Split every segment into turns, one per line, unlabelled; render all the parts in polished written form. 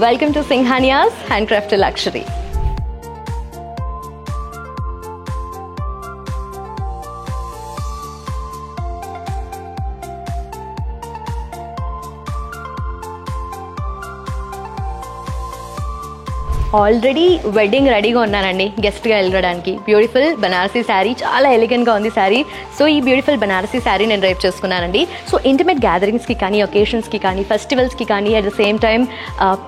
Welcome to Singhania's Handcrafted Luxury. Already wedding రెడీగా ఉన్నానండి గెస్ట్గా వెళ్ళడానికి. బ్యూటిఫుల్ బనారసీ శారీ, చాలా ఎలిగెంట్గా ఉంది శారీ. సో ఈ బ్యూటిఫుల్ బనారసీ శారీ నేను రేపు చేసుకున్నానండి. సో ఇంటిమేట్ గ్యాదరింగ్స్కి కానీ, ఒకేషన్స్కి కానీ, ఫెస్టివల్స్కి కానీ, అట్ ద సేమ్ టైం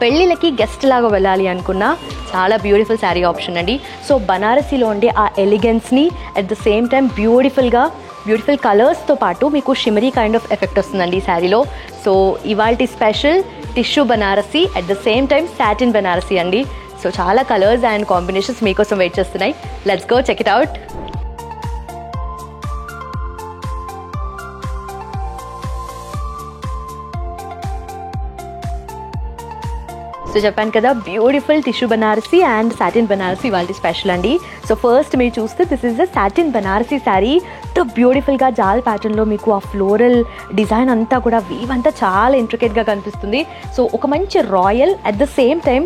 పెళ్ళిళ్ళకి గెస్ట్ లాగా వెళ్ళాలి అనుకున్న చాలా బ్యూటిఫుల్ శారీ ఆప్షన్ అండి. సో బనారసీలో ఉండే ఆ ఎలిగెన్స్ని at the same time beautiful కలర్స్తో పాటు మీకు షిమరీ కైండ్ ఆఫ్ ఎఫెక్ట్ వస్తుందండి ఈ శారీలో. సో ఇవాల్టి special tissue Banarasi, at the same time satin Banarasi అండి. సో చాలా కలర్స్ అండ్ కాంబినేషన్స్ మీకోసం వెయిట్ చేస్తున్నాయి. Let's go check it out. So చెప్పాను కదా, beautiful tissue Banarasi and satin Banarasi వాళ్ళ స్పెషల్ అండి. సో ఫస్ట్ మీరు చూస్తే this is the satin Banarasi sari. తో బ్యూటిఫుల్గా జాల్ ప్యాటర్న్లో మీకు ఆ ఫ్లోరల్ డిజైన్ అంతా కూడా వీవ్ అంతా చాలా ఇంట్రికేట్గా కనిపిస్తుంది. సో ఒక మంచి royal at the same time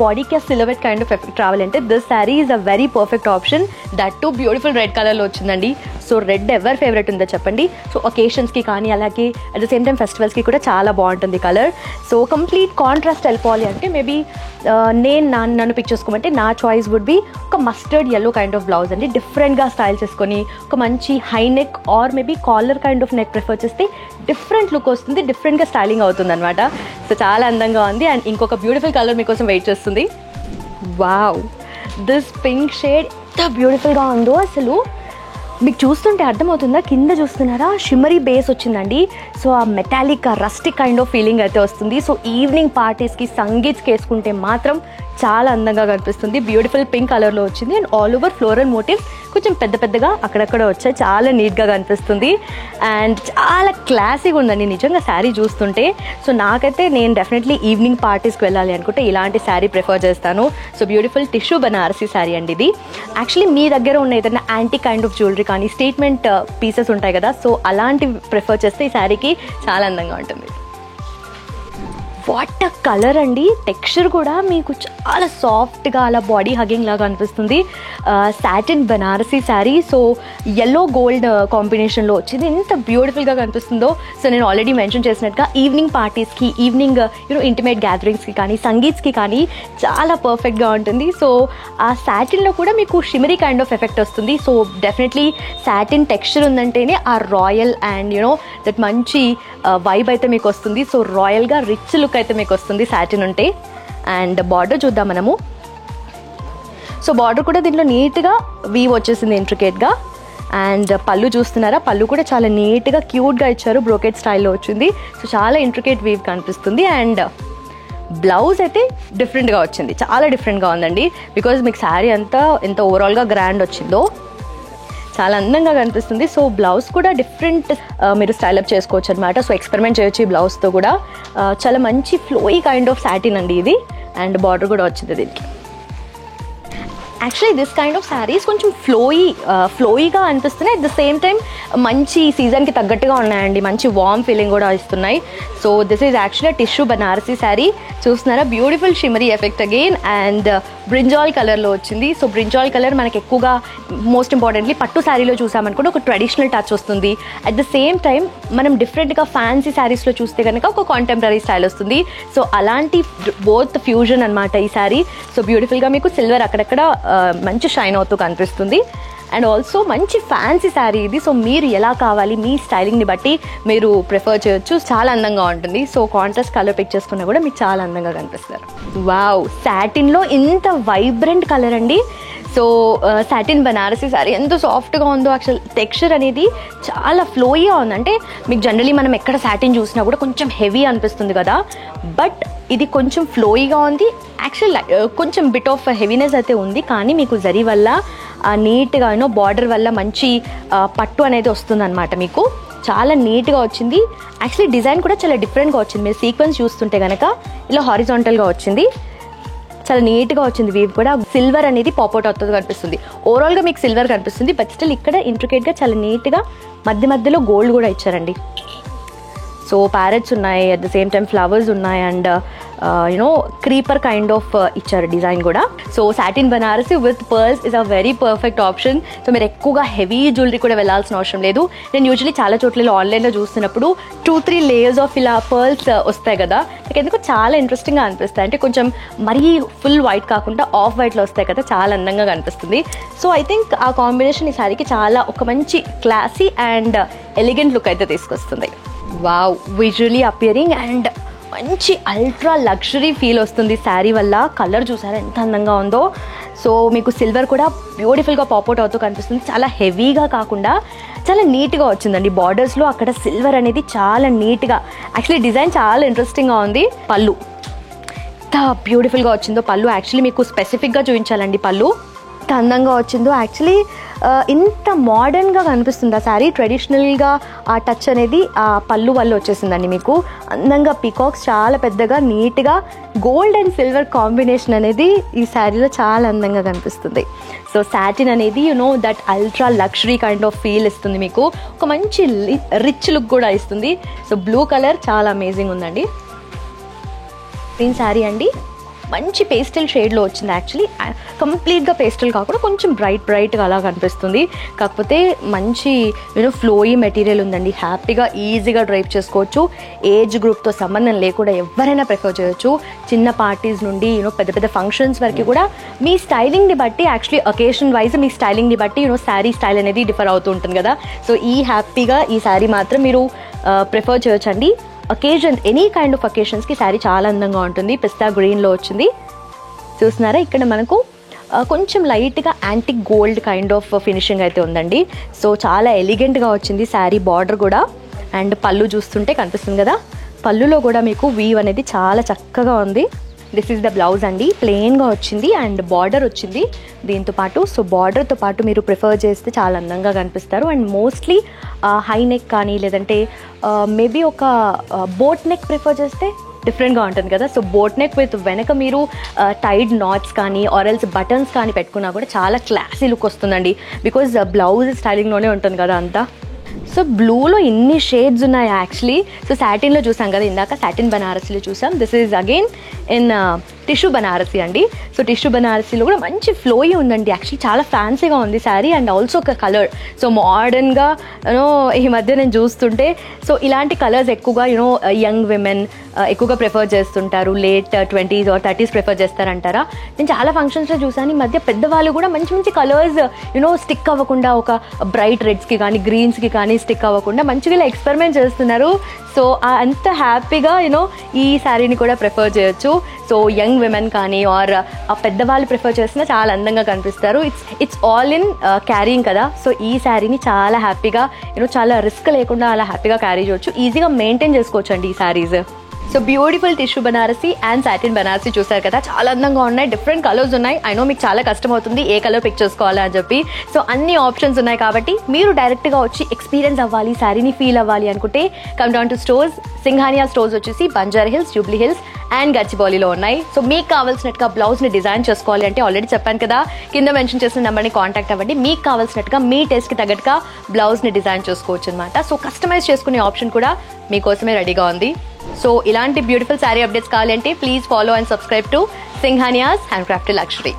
బాడీకి ఆ సిలవెట్ కైండ్ ఆఫ్ ఎఫెక్ట్ రావాలంటే this sari is a very perfect option. That to beautiful red కలర్లో వచ్చిందండి. సో రెడ్ ఎవరి ఫేవరెట్ ఉందో చెప్పండి. సో ఒకేషన్స్కి కానీ, అలాగే అట్ ద సేమ్ టైం ఫెస్టివల్స్కి కూడా చాలా బాగుంటుంది కలర్. సో కంప్లీట్ కాంట్రాస్ట్ వెళ్ళిపోవాలి అంటే మేబీ నన్ను పిక్ చేసుకోమంటే నా చాయిస్ వుడ్ బి ఒక mustard yellow kind of blouse అండి. డిఫరెంట్గా స్టైల్ చేసుకొని ఒక మంచి high neck or maybe collar kind of neck prefer చేస్తే డిఫరెంట్ లుక్ వస్తుంది, డిఫరెంట్గా స్టైలింగ్ అవుతుంది అనమాట. సో చాలా అందంగా ఉంది. అండ్ ఇంకొక బ్యూటిఫుల్ కలర్ మీకోసం వెయిట్ చేస్తుంది. వావ్, దిస్ పింక్ షేడ్ ఎంత బ్యూటిఫుల్గా ఉందో అసలు మీకు చూస్తుంటే అర్థమవుతుందా? కింద చూస్తున్నారా, షిమ్మరీ బేస్ వచ్చిందండి. సో ఆ మెటాలిక్, ఆ రస్టిక్ కైండ్ ఆఫ్ ఫీలింగ్ అయితే వస్తుంది. సో ఈవినింగ్ పార్టీస్కి, సంగీత్స్కి వేసుకుంటే మాత్రం చాలా అందంగా కనిపిస్తుంది. బ్యూటిఫుల్ పింక్ కలర్లో వచ్చింది and all over floral motifs కొంచెం పెద్ద పెద్దగా అక్కడక్కడ వచ్చాయి. చాలా నీట్గా కనిపిస్తుంది అండ్ చాలా క్లాసీగా ఉందండి నిజంగా శారీ చూస్తుంటే. సో నాకైతే నేను డెఫినెట్లీ ఈవినింగ్ పార్టీస్కి వెళ్ళాలి అనుకుంటే ఇలాంటి శారీ ప్రిఫర్ చేస్తాను. So beautiful tissue Banarasi sari అండి ఇది. యాక్చువల్లీ మీ దగ్గర ఉన్న ఏదైనా యాంటీ కైండ్ ఆఫ్ జ్యువెలరీ కానీ, స్టేట్మెంట్ పీసెస్ ఉంటాయి కదా, సో అలాంటివి ప్రిఫర్ చేస్తే ఈ శారీకి చాలా అందంగా ఉంటుంది. వాట్ అ కలర్ అండి. టెక్స్చర్ కూడా మీకు చాలా సాఫ్ట్గా అలా బాడీ హగ్గింగ్ లాగా అనిపిస్తుంది. Satin Banarasi sari. So yellow gold కాంబినేషన్లో వచ్చింది. ఎంత బ్యూటిఫుల్గా కనిపిస్తుందో. సో నేను ఆల్రెడీ మెన్షన్ చేసినట్టుగా ఈవినింగ్ పార్టీస్కి, ఈవినింగ్ ఇంటిమేట్ గ్యాదరింగ్స్కి కానీ, సంగీత్స్కి కానీ చాలా పర్ఫెక్ట్గా ఉంటుంది. సో ఆ సాటిన్లో కూడా మీకు షిమరీ కైండ్ ఆఫ్ ఎఫెక్ట్ వస్తుంది. సో డెఫినెట్లీ సాటిన్ టెక్స్చర్ ఉందంటేనే ఆ రాయల్ అండ్ దట్ మంచి వైబ్ అయితే మీకు వస్తుంది. సో రాయల్గా రిచ్ లుక్ అయితే మీకు వస్తుంది సాటిన్ ఉంటే. అండ్ బార్డర్ చూద్దాం మనము. సో బార్డర్ కూడా దీంట్లో నీట్గా వీవ్ వచ్చేసింది ఇంట్రికేట్గా. అండ్ పళ్ళు చూస్తున్నారా, పళ్ళు కూడా చాలా నీట్గా క్యూట్గా ఇచ్చారు, బ్రోకెట్ స్టైల్లో వచ్చింది. సో చాలా ఇంట్రికేట్ వీవ్ కనిపిస్తుంది. అండ్ బ్లౌజ్ అయితే డిఫరెంట్గా వచ్చింది, చాలా డిఫరెంట్గా ఉందండి. బికాజ్ మీకు శారీ అంతా ఎంత ఓవరాల్గా గ్రాండ్ వచ్చిందో చాలా అందంగా కనిపిస్తుంది. సో బ్లౌజ్ కూడా డిఫరెంట్ మీరు స్టైలప్ చేసుకోవచ్చు అనమాట. సో ఎక్స్పెరిమెంట్ చేయొచ్చు ఈ బ్లౌజ్తో కూడా. చాలా మంచి ఫ్లోయీ కైండ్ ఆఫ్ సాటిన్ అండి ఇది. అండ్ బార్డర్ కూడా వచ్చింది దీనికి. Actually this kind of saris కొంచెం ఫ్లోయీగా అనిపిస్తున్నాయి. అట్ ద సేమ్ టైం మంచి సీజన్కి తగ్గట్టుగా ఉన్నాయండి, మంచి వార్మ్ ఫీలింగ్ కూడా ఇస్తున్నాయి. So this is actually tissue Banarasi sari. చూస్తున్నారా, beautiful shimmery effect again. And brinjal కలర్లో వచ్చింది. సో బ్రింజాల్ కలర్ మనకి ఎక్కువగా మోస్ట్ ఇంపార్టెంట్లీ పట్టు శారీలో చూసామనుకుంటే ఒక ట్రెడిషనల్ టచ్ వస్తుంది. అట్ ద సేమ్ టైం మనం డిఫరెంట్గా ఫ్యాన్సీ శారీస్లో చూస్తే కనుక ఒక కాంటెంపరీ స్టైల్ వస్తుంది. సో అలాంటి బోత్ ఫ్యూజన్ అనమాట ఈ శారీ. సో బ్యూటిఫుల్గా మీకు సిల్వర్ అక్కడక్కడ మంచి షైన్ అవుతూ కనిపిస్తుంది. అండ్ ఆల్సో మంచి ఫ్యాన్సీ శారీ ఇది. సో మీరు ఎలా కావాలి, మీ స్టైలింగ్ని బట్టి మీరు ప్రిఫర్ చేయొచ్చు. చాలా అందంగా ఉంటుంది. సో కాంట్రాస్ట్ కలర్ పిక్ చేసుకున్నా కూడా మీకు చాలా అందంగా కనిపిస్తారు. వావ్, సాటిన్లో ఇంత వైబ్రెంట్ కలర్ అండి. సో సాటిన్ బనారసీ శారీ ఎంత సాఫ్ట్గా ఉందో. యాక్చువల్ టెక్స్చర్ అనేది చాలా ఫ్లోయీగా ఉంది. అంటే మీకు జనరలీ మనం ఎక్కడ సాటిన్ చూసినా కూడా కొంచెం హెవీ అనిపిస్తుంది కదా, బట్ ఇది కొంచెం ఫ్లోయీగా ఉంది. యాక్చువల్ కొంచెం బిట్ ఆఫ్ హెవీనెస్ అయితే ఉంది, కానీ మీకు జరీ వల్ల నీట్గా బార్డర్ వల్ల మంచి పట్టు అనేది వస్తుంది అనమాట. మీకు చాలా నీట్గా వచ్చింది. యాక్చువల్లీ డిజైన్ కూడా చాలా డిఫరెంట్గా వచ్చింది. మీరు సీక్వెన్స్ చూస్తుంటే కనుక ఇలా హారిజాంటల్గా వచ్చింది, చాలా నీట్గా వచ్చింది. వీవ్ కూడా సిల్వర్ అనేది పాపౌట్ అవుతుంది కనిపిస్తుంది. ఓవరాల్గా మీకు సిల్వర్ కనిపిస్తుంది, బట్ స్టిల్ ఇక్కడ ఇంట్రికేట్గా చాలా నీట్గా మధ్యలో గోల్డ్ కూడా ఇచ్చారండి. సో ప్యారెట్స్ ఉన్నాయి, at the same time flowers ఉన్నాయి, అండ్ క్రీపర్ కైండ్ ఆఫ్ ఇచ్చారు డిజైన్ కూడా. So satin Banarasi with pearls is a very perfect option. So మీరు ఎక్కువగా హెవీ జ్యువెలరీ కూడా వెళ్ళాల్సిన అవసరం లేదు. నేను యూజువలీ చాలా చోట్ల ఆన్లైన్లో చూస్తున్నప్పుడు 2-3 లేయర్స్ ఆఫ్ ఇలా పర్ల్స్ వస్తాయి కదా, నాకు ఎందుకు చాలా ఇంట్రెస్టింగ్గా అనిపిస్తాయి. అంటే కొంచెం మరీ ఫుల్ వైట్ కాకుండా ఆఫ్ వైట్లో వస్తాయి కదా, చాలా అందంగా కనిపిస్తుంది. సో ఐ థింక్ ఆ కాంబినేషన్ ఈ సారీకి చాలా ఒక మంచి క్లాసీ అండ్ ఎలిగెంట్ లుక్ అయితే తీసుకొస్తుంది. వావ్, విజువలీ అపియరింగ్ అండ్ మంచి అల్ట్రా లగ్జరీ ఫీల్ వస్తుంది శారీ వల్ల. కలర్ చూసారా ఎంత అందంగా ఉందో. సో మీకు సిల్వర్ కూడా బ్యూటిఫుల్గా పాప్అవుట్ అవుతూ కనిపిస్తుంది. చాలా హెవీగా కాకుండా చాలా నీట్గా వచ్చిందండి. బార్డర్స్లో అక్కడ సిల్వర్ అనేది చాలా నీట్గా, యాక్చువల్లీ డిజైన్ చాలా ఇంట్రెస్టింగ్గా ఉంది. పళ్ళు ఎంత బ్యూటిఫుల్గా వచ్చిందో. పళ్ళు యాక్చువల్లీ మీకు స్పెసిఫిక్గా చూపించాలండి. పళ్ళు ఎంత అందంగా వచ్చిందో. యాక్చువల్లీ ఇంత మోడర్న్గా కనిపిస్తుంది ఆ శారీ. ట్రెడిషనల్గా ఆ టచ్ అనేది ఆ పళ్ళు వల్ల వచ్చేసిందండి మీకు. అందంగా పీకాక్స్ చాలా పెద్దగా నీట్గా గోల్డ్ అండ్ సిల్వర్ కాంబినేషన్ అనేది ఈ శారీలో చాలా అందంగా కనిపిస్తుంది. సో సాటిన్ అనేది that ultra luxury kind of feel ఇస్తుంది మీకు. ఒక మంచి రిచ్ లుక్ కూడా ఇస్తుంది. సో బ్లూ కలర్ చాలా అమేజింగ్ ఉందండి. గ్రీన్ శారీ అండి, మంచి పేస్టల్ షేడ్లో వచ్చింది. యాక్చువల్లీ కంప్లీట్గా పేస్టల్ కాకుండా కొంచెం బ్రైట్గా అలా కనిపిస్తుంది. కాకపోతే మంచి ఫ్లోయీ మెటీరియల్ ఉందండి. హ్యాపీగా ఈజీగా డ్రైవ్ చేసుకోవచ్చు. ఏజ్ గ్రూప్తో సంబంధం లేకుండా ఎవరైనా ప్రిఫర్ చేయొచ్చు. చిన్న పార్టీస్ నుండి పెద్ద పెద్ద ఫంక్షన్స్ వరకు కూడా మీ స్టైలింగ్ని బట్టి, యాక్చువల్లీ అకేషన్ వైజ్ మీ స్టైలింగ్ని బట్టి శారీ స్టైల్ అనేది డిఫర్ అవుతూ ఉంటుంది కదా. సో హ్యాపీగా ఈ శారీ మాత్రం మీరు ప్రిఫర్ చేయొచ్చండి. అకేషన్, ఎనీ కైండ్ ఆఫ్ అకేషన్స్కి శారీ చాలా అందంగా ఉంటుంది. పిస్తా గ్రీన్లో వచ్చింది చూస్తున్నారా. ఇక్కడ మనకు కొంచెం లైట్గా antique gold kind of finishing అయితే ఉందండి. సో చాలా ఎలిగెంట్గా వచ్చింది శారీ. బార్డర్ కూడా అండ్ పళ్ళు చూస్తుంటే కనిపిస్తుంది కదా, పళ్ళులో కూడా మీకు వీవ్ అనేది చాలా చక్కగా ఉంది. దిస్ ఈజ్ ద బ్లౌజ్ అండి, ప్లెయిన్గా వచ్చింది అండ్ బార్డర్ వచ్చింది దీంతో పాటు. సో బార్డర్తో పాటు మీరు ప్రిఫర్ చేస్తే చాలా అందంగా కనిపిస్తారు. అండ్ మోస్ట్లీ హై నెక్ కానీ లేదంటే మేబీ ఒక బోట్ నెక్ ప్రిఫర్ చేస్తే డిఫరెంట్గా ఉంటుంది కదా. సో బోట్ నెక్ విత్ వెనక మీరు టైడ్ నాట్స్ కానీ ఆరెల్స్ బటన్స్ కానీ పెట్టుకున్నా కూడా చాలా క్లాసీ లుక్ వస్తుందండి. బికాజ్ బ్లౌజ్ స్టైలింగ్లోనే ఉంటుంది కదా అంతా. సో బ్లూలో ఇన్ని షేడ్స్ ఉన్నాయి యాక్చువల్లీ. సో సాటిన్లో చూసాం కదా ఇందాక, సాటిన్ బనారసీలో చూసాం. This is again in tissue Banarasi అండి. సో టిష్యూ బనారసీలో కూడా మంచి ఫ్లోయి ఉందండి. యాక్చువల్లీ చాలా ఫ్యాన్సీగా ఉంది శారీ అండ్ ఆల్సో ఒక కలర్. సో మోడర్న్గా ఈ మధ్య నేను చూస్తుంటే సో ఇలాంటి కలర్స్ ఎక్కువగా యంగ్ విమెన్ ఎక్కువగా ప్రిఫర్ చేస్తుంటారు. Late 20s or 30s prefer చేస్తారంటారా. నేను చాలా ఫంక్షన్స్లో చూసాను ఈ మధ్య పెద్దవాళ్ళు కూడా మంచి మంచి కలర్స్ స్టిక్ అవ్వకుండా, ఒక బ్రైట్ రెడ్స్కి కానీ గ్రీన్స్కి కానీ స్టిక్ అవ్వకుండా మంచిగా ఇలా ఎక్స్పెరిమెంట్ చేస్తున్నారు. సో అంత హ్యాపీగా ఈ శారీని కూడా ప్రిఫర్ చేయొచ్చు. సో యంగ్ విమెన్ కానీ ఆర్ పెద్దవాళ్ళు ప్రిఫర్ చేసినా చాలా అందంగా కనిపిస్తారు. ఇట్స్ ఆల్ ఇన్ క్యారీయింగ్ కదా. సో ఈ శారీని చాలా హ్యాపీగా చాలా రిస్క్ లేకుండా అలా హ్యాపీగా క్యారీ చేయొచ్చు. ఈజీగా మెయింటైన్ చేసుకోవచ్చు అండి ఈ saris. So beautiful tissue Banarasi and satin Banarasi చూసారు కదా, చాలా అందంగా ఉన్నాయి. డిఫరెంట్ కలర్స్ ఉన్నాయి. ఐ నో మీకు చాలా కష్టం అవుతుంది ఏ కలర్ పిక్ చేసుకోవాలని అని చెప్పి. సో అన్ని ఆప్షన్స్ ఉన్నాయి కాబట్టి మీరు డైరెక్ట్గా వచ్చి ఎక్స్పీరియన్స్ అవ్వాలి, శారీని ఫీల్ అవ్వాలి అనుకుంటే come down to stores. Singhania stores వచ్చేసి Banjara Hills, Jubilee Hills and గచ్చిబౌలిలో ఉన్నాయి. సో మీకు కావాల్సినట్టుగా బ్లౌజ్ని డిజైన్ చేసుకోవాలి అంటే ఆల్రెడీ చెప్పాను కదా, కింద మెన్షన్ చేసిన నెంబర్ని కాంటాక్ట్ అవ్వండి. మీకు కావాల్సినట్టుగా మీ టేస్ట్కి తగ్గట్టుగా బ్లౌజ్ని డిజైన్ చేసుకోవచ్చు అనమాట. సో కస్టమైజ్ చేసుకునే ఆప్షన్ కూడా మీకోసమే రెడీగా ఉంది. సో ఇలాంటి బ్యూటిఫుల్ శారీ అప్డేట్స్ కావాలంటే please follow and subscribe to Singhania's hand crafted luxury.